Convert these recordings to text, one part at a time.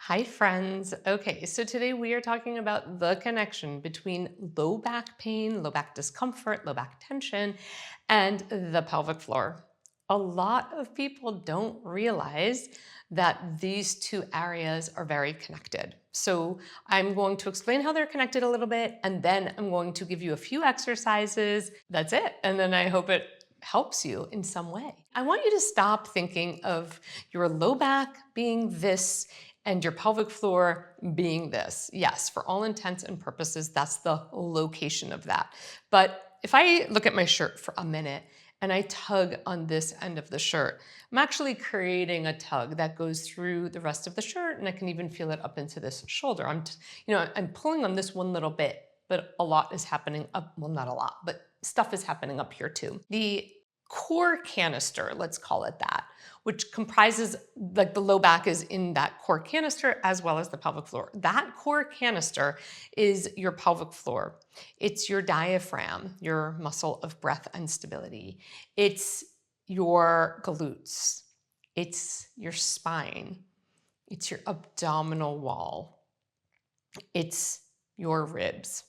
Hi, friends. Okay, so today we are talking about the connection between low back pain, low back discomfort, low back tension, and the pelvic floor. A lot of people don't realize that these two areas are very connected. So I'm going to explain how they're connected a little bit, and then I'm going to give you a few exercises. That's it. And then I hope it helps you in some way. I want you to stop thinking of your low back being this and your pelvic floor being this. Yes, for all intents and purposes, that's the location of that. But if I look at my shirt for a minute and I tug on this end of the shirt, I'm actually creating a tug that goes through the rest of the shirt, and I can even feel it up into this shoulder. I'm pulling on this one little bit, but a lot is happening up, well, not a lot, but stuff is happening up here too. The core canister, let's call it that, which comprises, like, the low back is in that core canister as well as the pelvic floor. That core canister is your pelvic floor. It's your diaphragm, your muscle of breath and stability. It's your glutes. It's your spine. It's your abdominal wall. It's your ribs.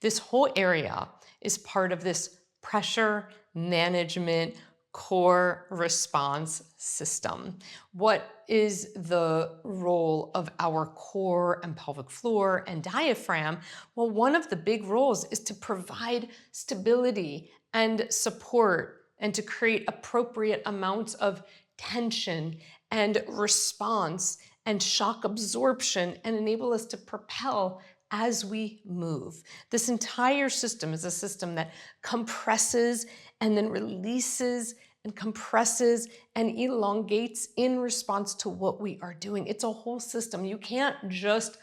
This whole area is part of this pressure management core response system. What is the role of our core and pelvic floor and diaphragm? Well, one of the big roles is to provide stability and support and to create appropriate amounts of tension and response and shock absorption and enable us to propel as we move. This entire system is a system that compresses and then releases and compresses and elongates in response to what we are doing. It's a whole system. You can't just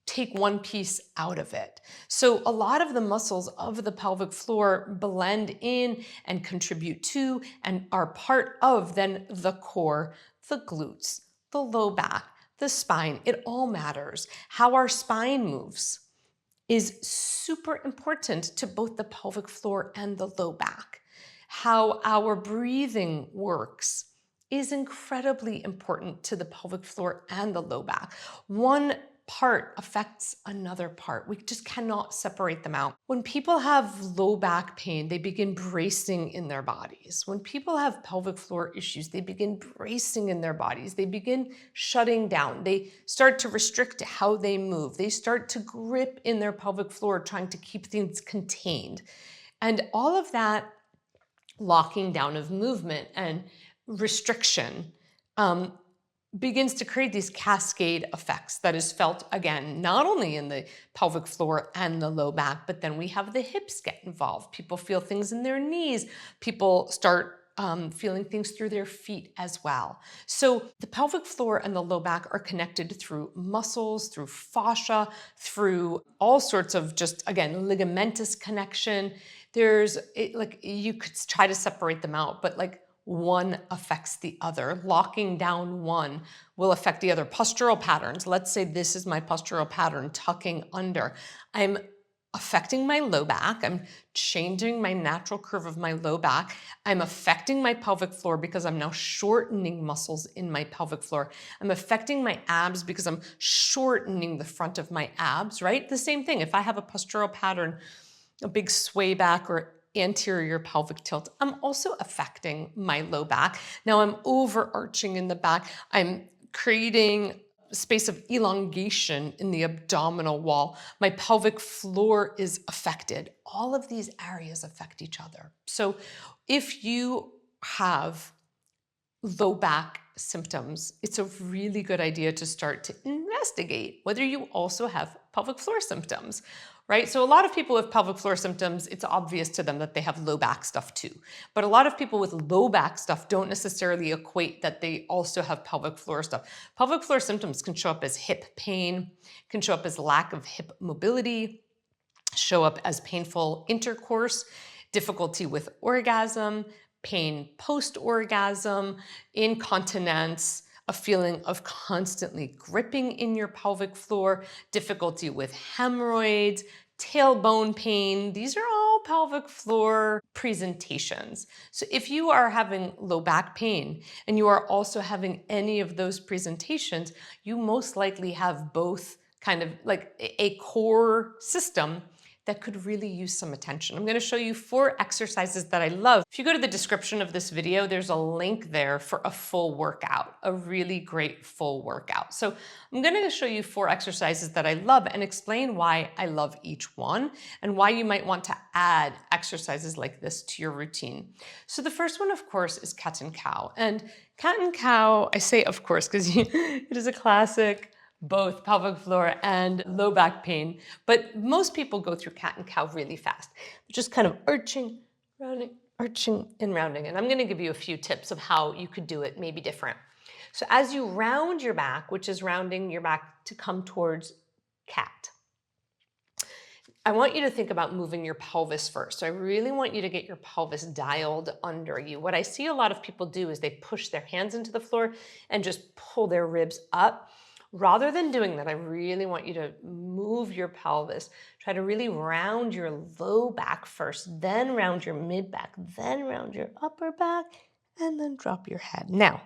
take one piece out of it. So a lot of the muscles of the pelvic floor blend in and contribute to and are part of then the core, the glutes, the low back, the spine. It all matters. How our spine moves is super important to both the pelvic floor and the low back. How our breathing works is incredibly important to the pelvic floor and the low back. One part affects another part. We just cannot separate them out. When people have low back pain, they begin bracing in their bodies. When people have pelvic floor issues, they begin bracing in their bodies. They begin shutting down. They start to restrict how they move. They start to grip in their pelvic floor, trying to keep things contained. And all of that locking down of movement and restriction um, begins to create these cascade effects that is felt, again, not only in the pelvic floor and the low back, but then we have the hips get involved. People feel things in their knees. People start feeling things through their feet as well. So the pelvic floor and the low back are connected through muscles, through fascia, through all sorts of just, again, ligamentous connection. Like, you could try to separate them out, but like, one affects the other. Locking down one will affect the other. Postural patterns. Let's say this is my postural pattern, tucking under. I'm affecting my low back. I'm changing my natural curve of my low back. I'm affecting my pelvic floor because I'm now shortening muscles in my pelvic floor. I'm affecting my abs because I'm shortening the front of my abs, right? The same thing. If I have a postural pattern, a big sway back or anterior pelvic tilt, I'm also affecting my low back. Now I'm overarching in the back. I'm creating space of elongation in the abdominal wall. My pelvic floor is affected. All of these areas affect each other. So if you have low back symptoms, it's a really good idea to start to investigate whether you also have pelvic floor symptoms, right? So a lot of people with pelvic floor symptoms, it's obvious to them that they have low back stuff too. But a lot of people with low back stuff don't necessarily equate that they also have pelvic floor stuff. Pelvic floor symptoms can show up as hip pain, can show up as lack of hip mobility, show up as painful intercourse, difficulty with orgasm, pain post-orgasm, incontinence, a feeling of constantly gripping in your pelvic floor, difficulty with hemorrhoids, tailbone pain. These are all pelvic floor presentations. So if you are having low back pain and you are also having any of those presentations, you most likely have both kind of like a core system that could really use some attention. I'm going to show you 4 exercises that I love. If you go to the description of this video, there's a link there for a full workout, a really great full workout. So I'm going to show you 4 exercises that I love and explain why I love each one and why you might want to add exercises like this to your routine. So the first one, of course, is cat and cow. And cat and cow, I say of course because it is a classic, both pelvic floor and low back pain. But most people go through cat and cow really fast. Just kind of arching, rounding, arching and rounding. And I'm going to give you a few tips of how you could do it maybe different. So as you round your back, which is rounding your back to come towards cat, I want you to think about moving your pelvis first. So I really want you to get your pelvis dialed under you. What I see a lot of people do is they push their hands into the floor and just pull their ribs up. Rather than doing that, I really want you to move your pelvis. Try to really round your low back first, then round your mid back, then round your upper back, and then drop your head. Now,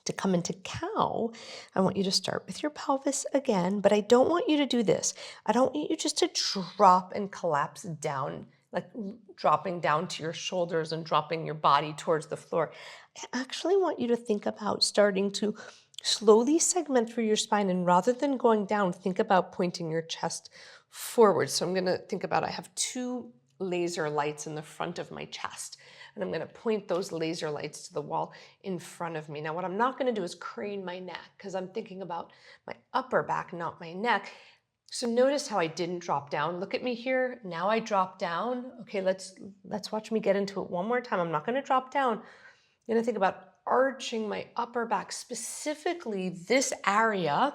to come into cow, I want you to start with your pelvis again, but I don't want you to do this. I don't want you just to drop and collapse down, like dropping down to your shoulders and dropping your body towards the floor. I actually want you to think about starting to slowly segment through your spine, and rather than going down, think about pointing your chest forward. So I'm going to think about, I have 2 laser lights in the front of my chest, and I'm going to point those laser lights to the wall in front of me. Now, what I'm not going to do is crane my neck because I'm thinking about my upper back, not my neck. So notice how I didn't drop down. Look at me here. Now I drop down. Okay, let's watch me get into it one more time. I'm not going to drop down. I'm going to think about arching my upper back, specifically this area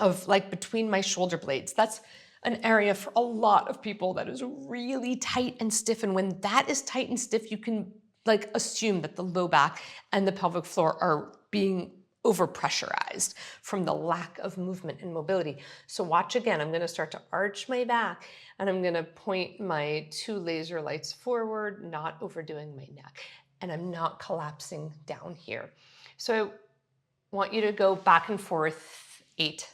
of like between my shoulder blades. That's an area for a lot of people that is really tight and stiff. And when that is tight and stiff, you can like assume that the low back and the pelvic floor are being overpressurized from the lack of movement and mobility. So watch again. I'm going to start to arch my back and I'm going to point my 2 laser lights forward, not overdoing my neck. And I'm not collapsing down here. So I want you to go back and forth 8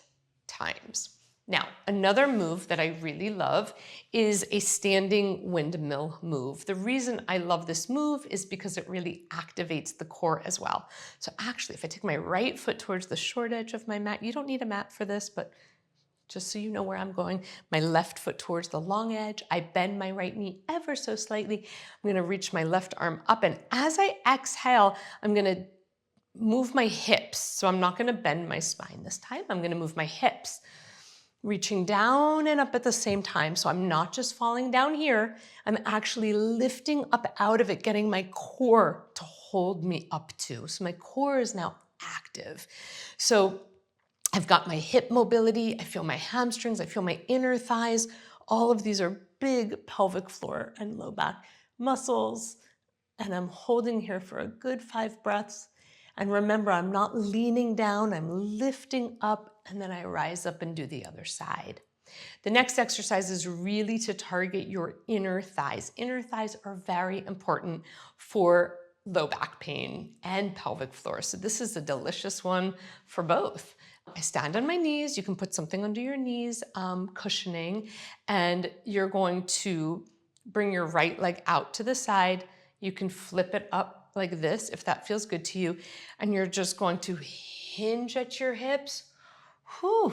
times. Now, another move that I really love is a standing windmill move. The reason I love this move is because it really activates the core as well. So actually, if I take my right foot towards the short edge of my mat, you don't need a mat for this, but just so you know where I'm going, my left foot towards the long edge. I bend my right knee ever so slightly. I'm going to reach my left arm up. And as I exhale, I'm going to move my hips. So I'm not going to bend my spine this time. I'm going to move my hips, reaching down and up at the same time. So I'm not just falling down here. I'm actually lifting up out of it, getting my core to hold me up too. So my core is now active. So I've got my hip mobility, I feel my hamstrings, I feel my inner thighs. All of these are big pelvic floor and low back muscles. And I'm holding here for a good 5 breaths. And remember, I'm not leaning down, I'm lifting up, and then I rise up and do the other side. The next exercise is really to target your inner thighs. Inner thighs are very important for low back pain and pelvic floor. So this is a delicious one for both. I stand on my knees. You can put something under your knees, cushioning, and you're going to bring your right leg out to the side. You can flip it up like this if that feels good to you. And you're just going to hinge at your hips, whew,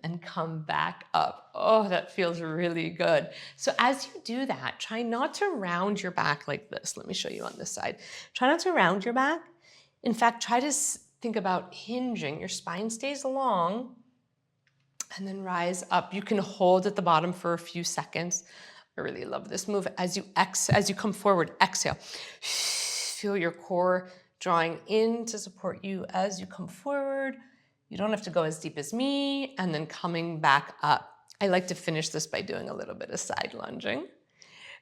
and come back up. Oh, that feels really good. So as you do that, try not to round your back like this. Let me show you on this side. Try not to round your back. In fact, try to think about hinging. Your spine stays long and then rise up. You can hold at the bottom for a few seconds. I really love this move. As you come forward, exhale. Feel your core drawing in to support you as you come forward. You don't have to go as deep as me, and then coming back up. I like to finish this by doing a little bit of side lunging.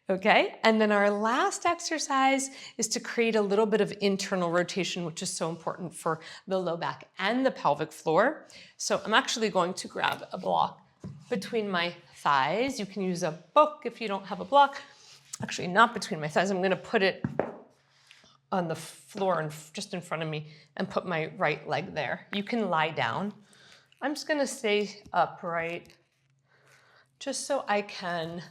Okay, and then our last exercise is to create a little bit of internal rotation, which is so important for the low back and the pelvic floor. So I'm actually going to grab a block between my thighs. You can use a book if you don't have a block. actually not between my thighs, I'm gonna put it on the floor and just in front of me and put my right leg there. You can lie down. I'm just gonna stay upright just so I can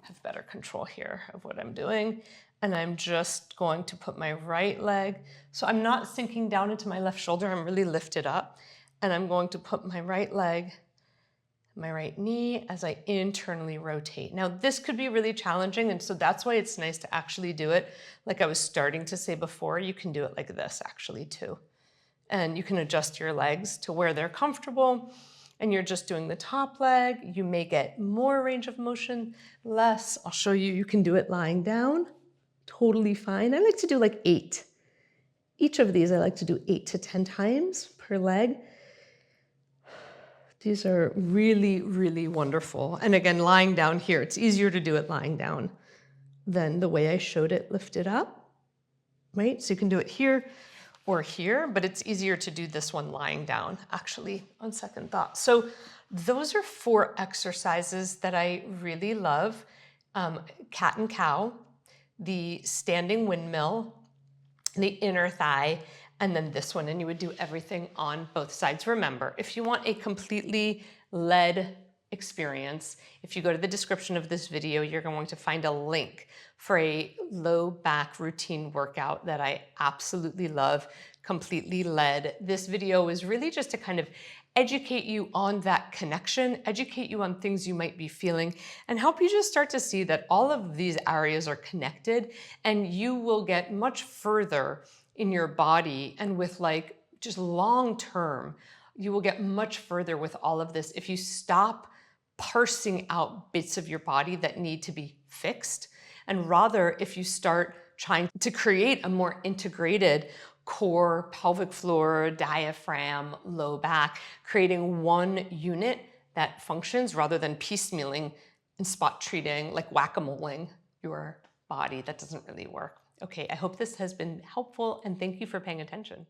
have better control here of what I'm doing. And I'm just going to put my right leg, so I'm not sinking down into my left shoulder, I'm really lifted up. And I'm going to put my right leg, my right knee as I internally rotate. Now this could be really challenging, and so that's why it's nice to actually do it. Like I was starting to say before, you can do it like this actually too. And you can adjust your legs to where they're comfortable, and you're just doing the top leg. You may get more range of motion, less. I'll show you, you can do it lying down, totally fine. I like to do like 8. Each of these I like to do 8 to 10 times per leg. These are really, really wonderful. And again, lying down here, it's easier to do it lying down than the way I showed it lifted up, right? So you can do it here or here, but it's easier to do this one lying down, actually, on second thought. So those are 4 exercises that I really love. Cat and cow, the standing windmill, the inner thigh, and then this one, and you would do everything on both sides. Remember, if you want a completely lead experience, if you go to the description of this video, you're going to find a link for a low back routine workout that I absolutely love, completely lead. This video is really just to kind of educate you on that connection, educate you on things you might be feeling, and help you just start to see that all of these areas are connected, and you will get much further in your body, and with like just long term, you will get much further with all of this if you stop parsing out bits of your body that need to be fixed, and rather if you start trying to create a more integrated core, pelvic floor, diaphragm, low back, creating one unit that functions rather than piecemealing and spot treating, like whack-a-moling your body. That doesn't really work. Okay, I hope this has been helpful, and thank you for paying attention.